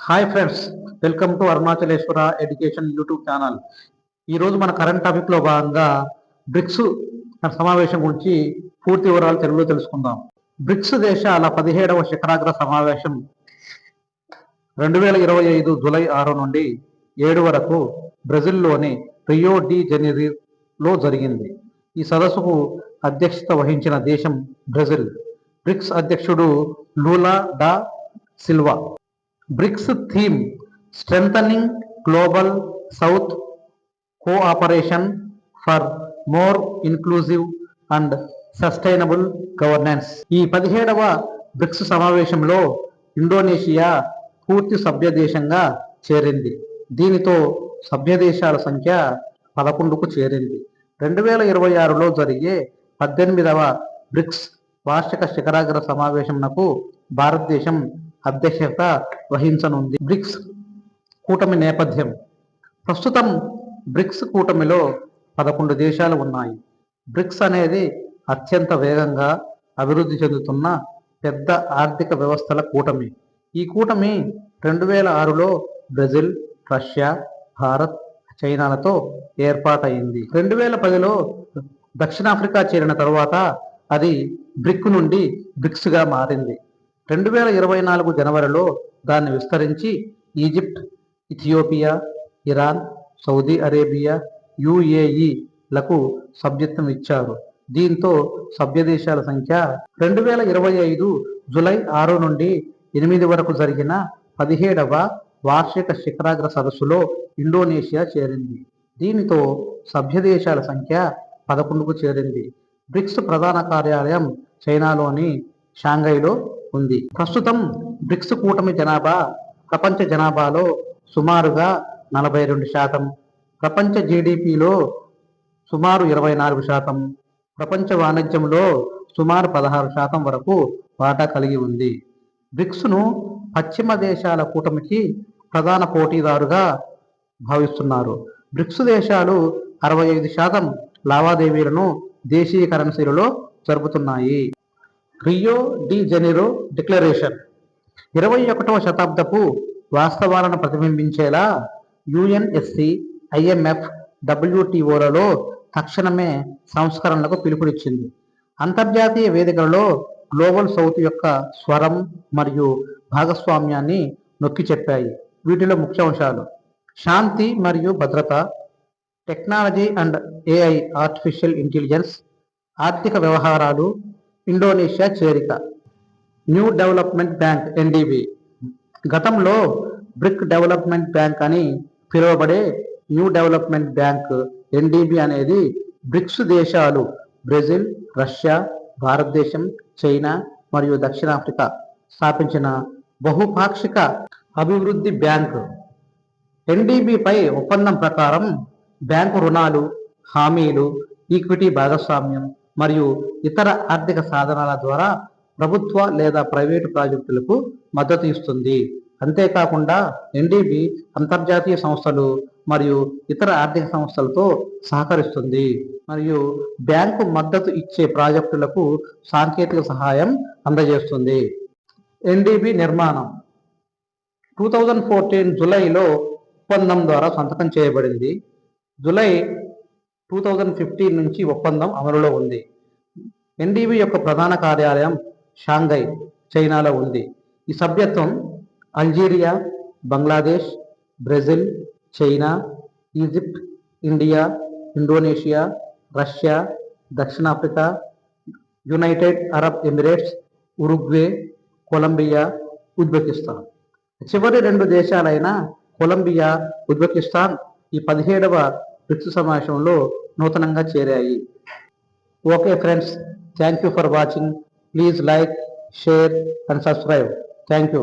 Hi friends, welcome to Arunachaleswara education YouTube channel. ఈరోజు మన current టాపిక్లో భాగంగా బ్రిక్స్ సమావేశం గురించి పూర్తి వివరాలు తెలుగులో తెలుసుకుందాం. బ్రిక్స్ దేశాల 17వ శిఖరాగ్ర సమావేశం 2025 జూలై 6 నుండి 7 వరకు బ్రెజిల్లోని రియో డి జెనీరోలో జరిగింది. ఈ సదస్సుకు అధ్యక్షత వహించిన దేశం బ్రెజిల్. బ్రిక్స్ అధ్యక్షుడు Lula da Silva. BRICS theme strengthening global south cooperation for more inclusive and sustainable governance. ఈ 17వ బ్రిక్స్ సమావేశంలో ఇండోనేషియా పూర్తి సభ్య దేశంగా చేరింది. దీనితో సభ్య దేశాల సంఖ్య 11కు చేరింది. 2026లో జరిగే 18వ బ్రిక్స్ వార్షిక శిఖరాగ్ర సమావేశంకు భారతదేశం అధ్యక్షత వహించనుంది. బ్రిక్స్ కూటమి నేపథ్యం. ప్రస్తుతం బ్రిక్స్ కూటమిలో 11 దేశాలు ఉన్నాయి. బ్రిక్స్ అనేది అత్యంత వేగంగా అభివృద్ధి చెందుతున్న పెద్ద ఆర్థిక వ్యవస్థల కూటమి. ఈ కూటమి 2006లో బ్రెజిల్, రష్యా, భారత్, చైనాలతో ఏర్పాటైంది. 2010లో దక్షిణాఫ్రికా చేరిన తరువాత అది బ్రిక్ నుండి బ్రిక్స్గా మారింది. 2024 జనవరిలో దాన్ని విస్తరించి Egypt, Ethiopia, Iran, Saudi Arabia, యుఏఈలకు సభ్యత్వం ఇచ్చారు. దీంతో సభ్య దేశాల సంఖ్య 2025 జూలై 6 నుండి 8 వరకు జరిగిన 17వ వార్షిక శిఖరాగ్ర సదస్సులో ఇండోనేషియా చేరింది. దీనితో సభ్య దేశాల సంఖ్య 11కు చేరింది. బ్రిక్స్ ప్రధాన కార్యాలయం చైనాలోని షాంఘైలో ఉంది. ప్రస్తుతం బ్రిక్స్ కూటమి జనాభా ప్రపంచ జనాభాలో సుమారుగా 42%, ప్రపంచ జీడిపిలో సుమారు 24%, ప్రపంచ వాణిజ్యంలో సుమారు 16% వరకు వాటా కలిగి ఉంది. బ్రిక్స్ను పశ్చిమ దేశాల కూటమికి ప్రధాన పోటీదారుగా భావిస్తున్నారు. బ్రిక్స్ దేశాలు 65% లావాదేవీలను దేశీయ కరెన్సీలలో జరుపుతున్నాయి. రియో డి జెనీరో డిక్లరేషన్ 21వ శతాబ్దపు వాస్తవాలను ప్రతిబింబించేలా యుఎన్ఎస్సి, ఐఎంఎఫ్, డబ్ల్యూటీఓలలో తక్షణమే సంస్కరణలకు పిలుపునిచ్చింది. అంతర్జాతీయ వేదికలలో గ్లోబల్ సౌత్ యొక్క స్వరం మరియు భాగస్వామ్యాన్ని నొక్కి చెప్పాయి. వీటిలో ముఖ్యాంశాలు: శాంతి మరియు భద్రత, technology and AI, artificial intelligence, ఆర్థిక వ్యవహారాలు, ఇండోనేషియా చేరిక. New development bank NDB. గతంలో బ్రిక్ డెవలప్మెంట్ బ్యాంక్ అని పిలువబడే న్యూ డెవలప్మెంట్ బ్యాంక్ ఎన్డీబీ అనేది బ్రిక్స్ దేశాలు బ్రెజిల్, రష్యా, భారతదేశం, చైనా మరియు దక్షిణాఫ్రికా స్థాపించిన బహుపాక్షిక అభివృద్ధి బ్యాంకు. ఎన్డీబీపై ఒప్పందం ప్రకారం బ్యాంకు రుణాలు, హామీలు, ఈక్విటీ భాగస్వామ్యం మరియు ఇతర ఆర్థిక సాధనాల ద్వారా ప్రభుత్వ లేదా ప్రైవేటు ప్రాజెక్టులకు మద్దతు ఇస్తుంది. అంతేకాకుండా ఎన్డీబీ అంతర్జాతీయ సంస్థలు మరియు ఇతర ఆర్థిక సంస్థలతో సహకరిస్తుంది మరియు బ్యాంకు మద్దతు ఇచ్చే ప్రాజెక్టులకు సాంకేతిక సహాయం అందజేస్తుంది. ఎన్డీబీ నిర్మాణం 2014 జూలైలో ఒప్పందం ద్వారా సంతకం చేయబడింది. జూలై 2015 నుంచి ఒప్పందం అమలులో ఉంది. ఎన్డీబీ యొక్క ప్రధాన కార్యాలయం షాంఘై, చైనాలో ఉంది. ఈ సభ్యత్వం Algeria, Bangladesh, Brazil, China, Egypt, India, Indonesia, Russia, దక్షిణాఫ్రికా, United Arab Emirates, Uruguay, Colombia, Uzbekistan. చివరి 2 దేశాలైన కొలంబియా, ఉజ్బెకిస్తాన్ ఈ 17వ బ్రిక్స్ సమావేశంలో నూతనంగా చేరాయి. Okay friends, thank you for watching. Please like, share and subscribe. Thank you.